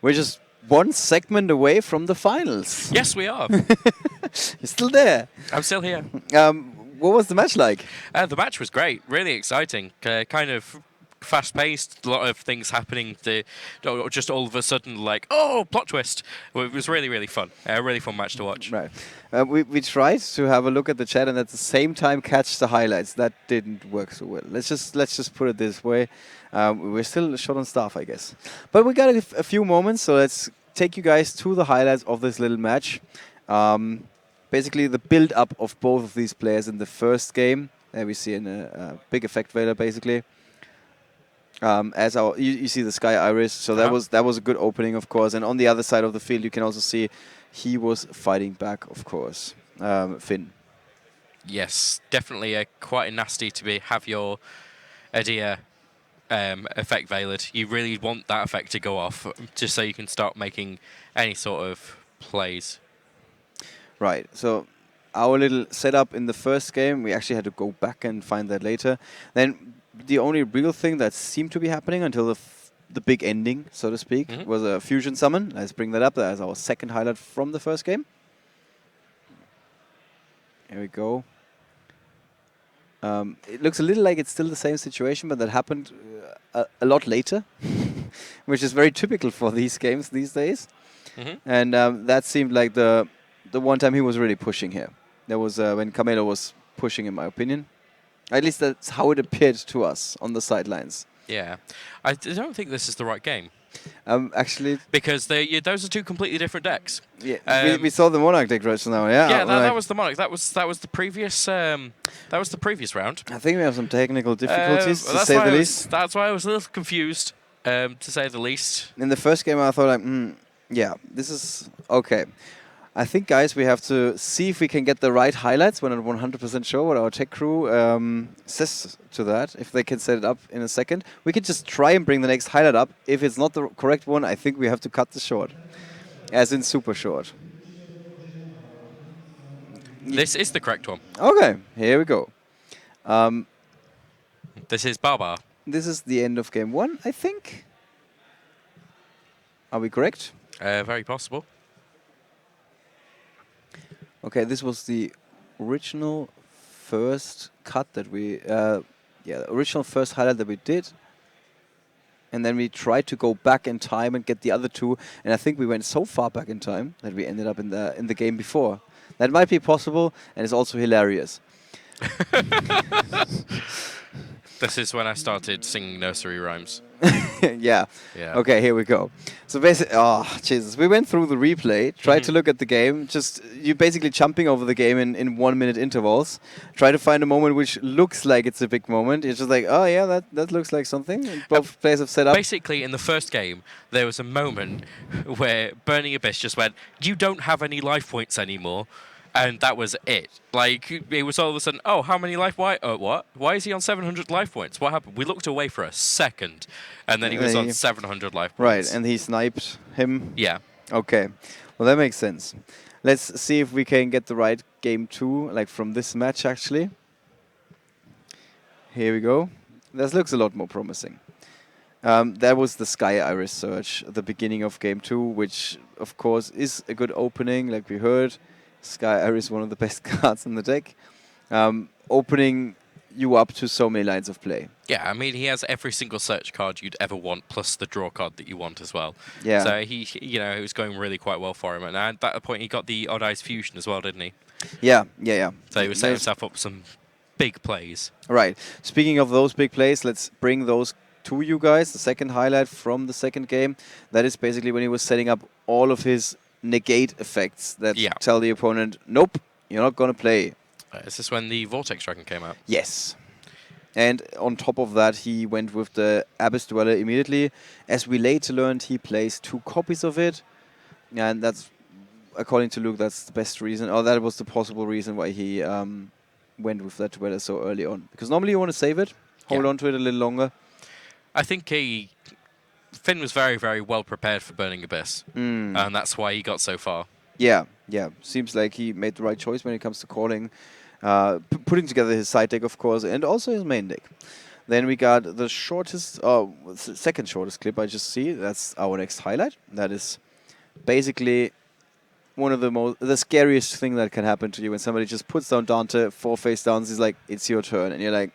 we're just one segment away from the finals. Yes, we are. You're still there. I'm still here. What was the match like? The match was great, really exciting, kind of fast-paced, a lot of things happening, just all of a sudden like, oh, plot twist. Well, it was really, really fun. A really fun match to watch. Right. We tried to have a look at the chat and at the same time catch the highlights. That didn't work so well. Let's just put it this way. We're still short on staff, I guess. But we got a few moments, so let's take you guys to the highlights of this little match. Basically, the build-up of both of these players in the first game. There we see a big effect veiler, basically. As you see the Sky Iris, so that was a good opening, of course. And on the other side of the field, you can also see he was fighting back, of course. Finn. Yes, definitely quite nasty to have your Edia effect veiled. You really want that effect to go off, just so you can start making any sort of plays. Right. So our little setup in the first game, we actually had to go back and find that later. Then the only real thing that seemed to be happening until the big ending, so to speak, was a fusion summon. Let's bring that up. That is our second highlight from the first game. Here we go. It looks a little like it's still the same situation, but that happened a lot later, which is very typical for these games these days. And that seemed like the one time he was really pushing here. That was when Carmelo was pushing, in my opinion. At least that's how it appeared to us on the sidelines. Yeah. I don't think this is the right game. Actually, because those are two completely different decks. Yeah, we saw the Monarch deck right now. Yeah, yeah, that was the Monarch. That was the previous. That was the previous round. I think we have some technical difficulties to say the least. That's why I was a little confused, to say the least. In the first game, I thought like, yeah, this is okay. I think, guys, we have to see if we can get the right highlights. We're not 100% sure what our tech crew says to that, if they can set it up in a second. We could just try and bring the next highlight up. If it's not the correct one, I think we have to cut this short, as in super short. This is the correct one. Okay, here we go. This is Baba. This is the end of game one, I think. Are we correct? Very possible. Okay, this was the original first cut that we, the original first highlight that we did. And then we tried to go back in time and get the other two. And I think we went so far back in time that we ended up in the game before. That might be possible, and it's also hilarious. This is when I started singing nursery rhymes. Yeah. Okay, here we go. So basically, oh, Jesus. We went through the replay, tried to look at the game. Just, you basically jumping over the game in 1 minute intervals. Try to find a moment which looks like it's a big moment. It's just like, oh, yeah, that looks like something. And both players have set up. Basically, in the first game, there was a moment where Burning Abyss just went, you don't have any life points anymore. And that was it. Like, it was all of a sudden, oh, how many life? Why? What? Why is he on 700 life points? What happened? We looked away for a second, and then he was on 700 life points. Right, and he sniped him. Yeah. Okay. Well, that makes sense. Let's see if we can get the right game two, like from this match, actually. Here we go. This looks a lot more promising. That was the Sky Iris Surge at the beginning of game two, which, of course, is a good opening, like we heard. Sky Iris, one of the best cards in the deck, opening you up to so many lines of play. Yeah, I mean, he has every single search card you'd ever want, plus the draw card that you want as well. Yeah. So it was going really quite well for him, and at that point he got the Odd Eyes Fusion as well, didn't he? Yeah. So he was setting himself up some big plays. Right. Speaking of those big plays, let's bring those to you guys. The second highlight from the second game, that is basically when he was setting up all of his negate effects that tell the opponent, nope, you're not going to play. Is this when the Vortex Dragon came out? Yes. And on top of that, he went with the Abyss Dweller immediately. As we later learned, he plays 2 copies of it. And that's, according to Luke, that's the best reason, or that was the possible reason why he went with that Dweller so early on. Because normally you want to save it, hold on to it a little longer. I think Finn was very, very well prepared for Burning Abyss, and that's why he got so far. Yeah. Seems like he made the right choice when it comes to calling, putting together his side deck, of course, and also his main deck. Then we got the shortest, second shortest clip I just see. That's our next highlight. That is basically one of the scariest thing that can happen to you when somebody just puts down Dante 4 face downs. He's like, it's your turn. And you're like,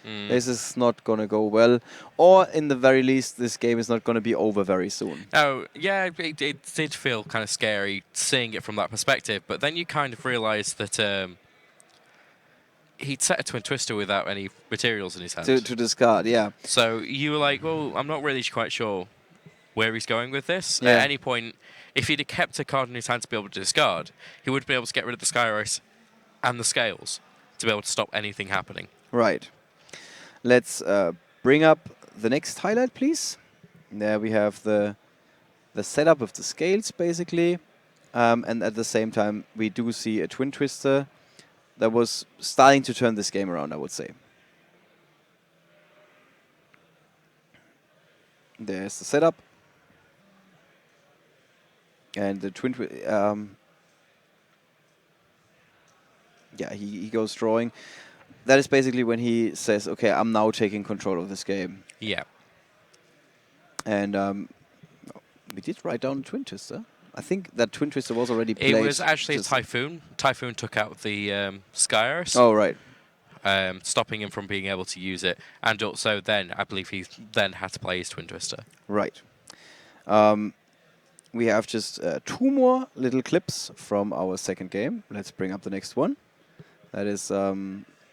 this is not going to go well. Or in the very least, this game is not going to be over very soon. Oh, yeah, it did feel kind of scary seeing it from that perspective. But then you kind of realise that he'd set a twin twister without any materials in his hand. To discard, yeah. So you were like, well, I'm not really quite sure where he's going with this. Yeah. At any point, if he'd have kept a card in his hand to be able to discard, he would be able to get rid of the Sky Race and the Scales to be able to stop anything happening. Right. Let's bring up the next highlight, please. There we have the setup of the Scales, basically. And at the same time, we do see a Twin Twister that was starting to turn this game around, I would say. There's the setup. And the Twin Twister... yeah, he goes drawing. That is basically when he says, okay, I'm now taking control of this game. Yeah. And we did write down Twin Twister. I think that Twin Twister was already played. It was actually a Typhoon. Typhoon took out the Skyros. Oh, right. Stopping him from being able to use it. And also then, I believe he then had to play his Twin Twister. Right. We have just 2 more little clips from our second game. Let's bring up the next one. That is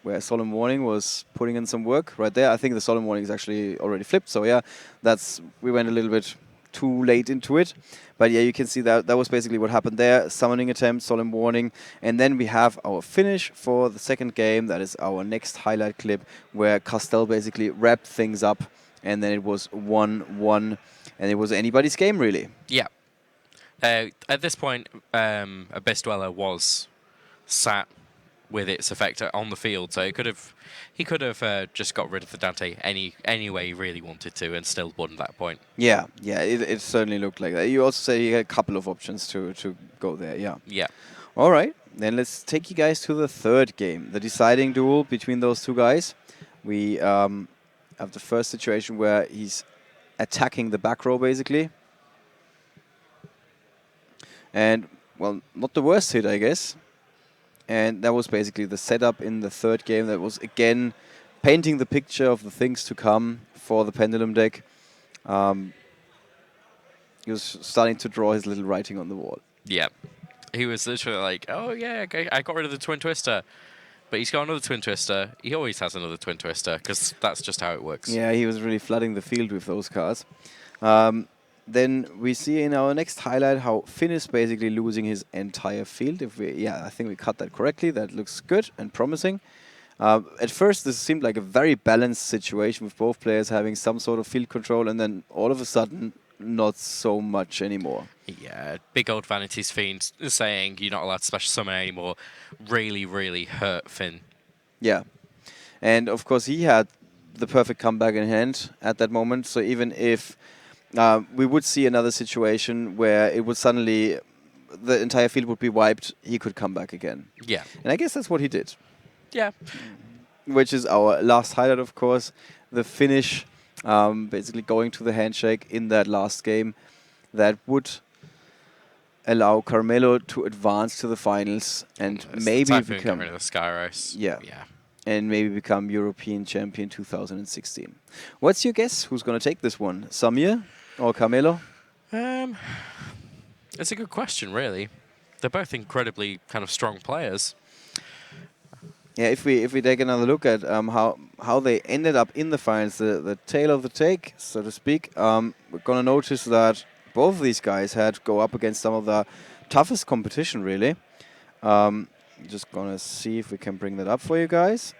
where Solemn Warning was putting in some work right there. I think the Solemn Warning is actually already flipped. So, yeah, we went a little bit too late into it. But, yeah, you can see that was basically what happened there. Summoning attempt, Solemn Warning. And then we have our finish for the second game. That is our next highlight clip where Castell basically wrapped things up. And then it was 1-1. And it was anybody's game, really. Yeah. At this point, Abyss Dweller was sat with its effect on the field, so he could have just got rid of the Dante any way he really wanted to and still won that point. Yeah, it certainly looked like that. You also say you had a couple of options to go there, yeah. Yeah. All right, then let's take you guys to the third game, the deciding duel between those two guys. We have the first situation where he's attacking the back row, basically. And, well, not the worst hit, I guess. And that was basically the setup in the third game. That was, again, painting the picture of the things to come for the Pendulum deck. He was starting to draw his little writing on the wall. Yeah. He was literally like, oh, yeah, okay, I got rid of the Twin Twister. But he's got another Twin Twister. He always has another Twin Twister, because that's just how it works. Yeah, he was really flooding the field with those cards. Then we see in our next highlight how Finn is basically losing his entire field. I think we cut that correctly. That looks good and promising. At first, this seemed like a very balanced situation with both players having some sort of field control, and then all of a sudden, not so much anymore. Yeah, big old Vanity's Fiend saying you're not allowed to special summon anymore really, really hurt Finn. Yeah. And of course, he had the perfect comeback in hand at that moment. So even if we would see another situation where it would suddenly, the entire field would be wiped, he could come back again. Yeah. And I guess that's what he did. Yeah. Which is our last highlight, of course. The finish, basically going to the handshake in that last game. That would allow Carmelo to advance to the finals and maybe become the Skyros. Yeah. And maybe become European champion 2016. What's your guess? Who's going to take this one? Samir or Carmelo? It's a good question, really. They're both incredibly kind of strong players. Yeah, if we take another look at how they ended up in the finals, the tail of the take, so to speak, we're going to notice that both of these guys had to go up against some of the toughest competition, really. Just going to see if we can bring that up for you guys.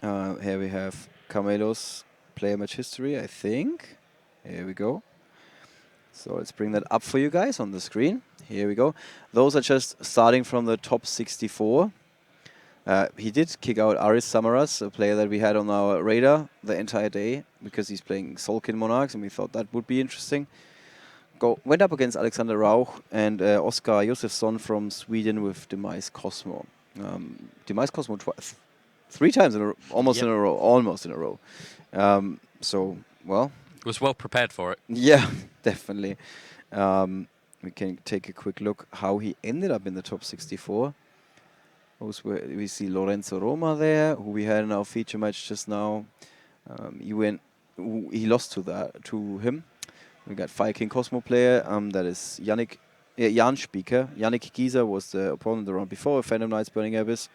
Here we have Carmelo's player match history, I think. Here we go. So let's bring that up for you guys on the screen. Here we go. Those are just starting from the top 64. He did kick out Aris Samaras, a player that we had on our radar the entire day, because he's playing Solkin Monarchs, and we thought that would be interesting. Went up against Alexander Rauch and Oskar Josefsson from Sweden with Demise Cosmo. Demise Cosmo twice, 3 times in a row, almost Yep. in a row, almost in a row. So, well, Was well prepared for it. yeah, definitely. We can take a quick look how he ended up in the top 64. We see Lorenzo Roma there, who we had in our feature match just now. He lost to him. We got Fire King Cosmo player. That is Jan Speaker. Yannick Gieser was the opponent the round before. Phantom Knights Burning Abyss.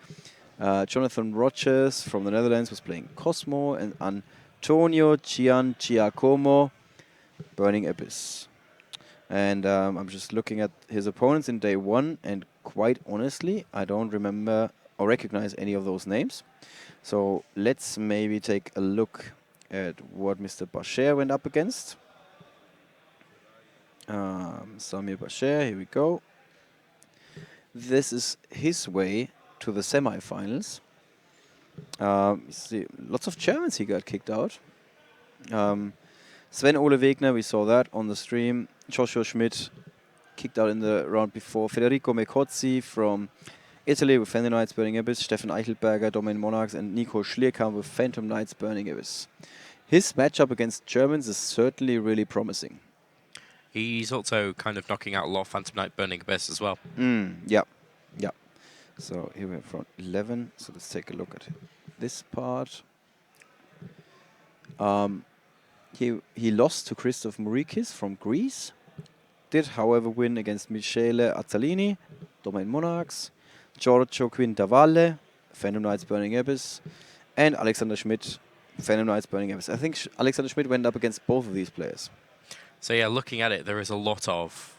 Jonathan Rogers from the Netherlands was playing Cosmo, and Antonio Giacomo Burning Abyss. And I'm just looking at his opponents in day 1, and quite honestly, I don't remember or recognize any of those names. So let's maybe take a look at what Mr. Bashir went up against. Samir Bashir, here we go. This is his way to the semi-finals. You see lots of Germans he got kicked out. Sven Ole Wegner, we saw that on the stream. Joshua Schmidt kicked out in the round before. Federico Mecozzi from Italy with Phantom Knights Burning Abyss. Steffen Eichelberger, Domain Monarchs, and Nico Schlierkamp with Phantom Knights Burning Abyss. His matchup against Germans is certainly really promising. He's also kind of knocking out a lot of Phantom Knight Burning Abyss as well. Yeah. So here we have round 11. So let's take a look at this part. He lost to Christoph Mourikis from Greece. Did, however, win against Michele Azzalini, Domain Monarchs, Giorgio Quintavalle, Phantom Knights Burning Abyss, and Alexander Schmidt, Phantom Knights Burning Abyss. I think Alexander Schmidt went up against both of these players. So yeah, looking at it, there is a lot of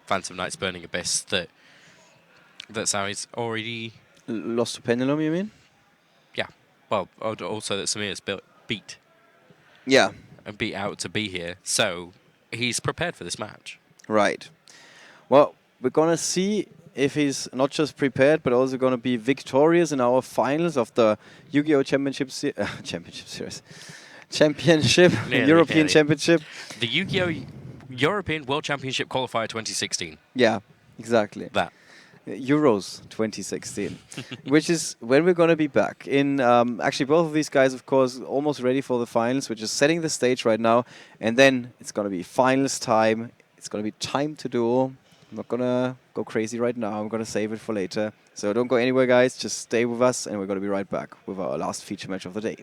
Phantom Knights Burning Abyss that's how he's already... Lost to Pendulum, you mean? Yeah. Well, also that Samir's beat. Yeah. And beat out to be here. So he's prepared for this match. Right. Well, we're going to see if he's not just prepared, but also going to be victorious in our finals of the Yu-Gi-Oh! Championship Series. Championship, European Championship. The Yu-Gi-Oh! European World Championship Qualifier 2016. Yeah, exactly. That. Euros 2016, which is when we're going to be back. In actually, both of these guys, of course, almost ready for the finals. We're just setting the stage right now, and then it's going to be finals time. It's going to be time to duel. I'm not going to go crazy right now. I'm going to save it for later. So don't go anywhere, guys. Just stay with us, and we're going to be right back with our last feature match of the day.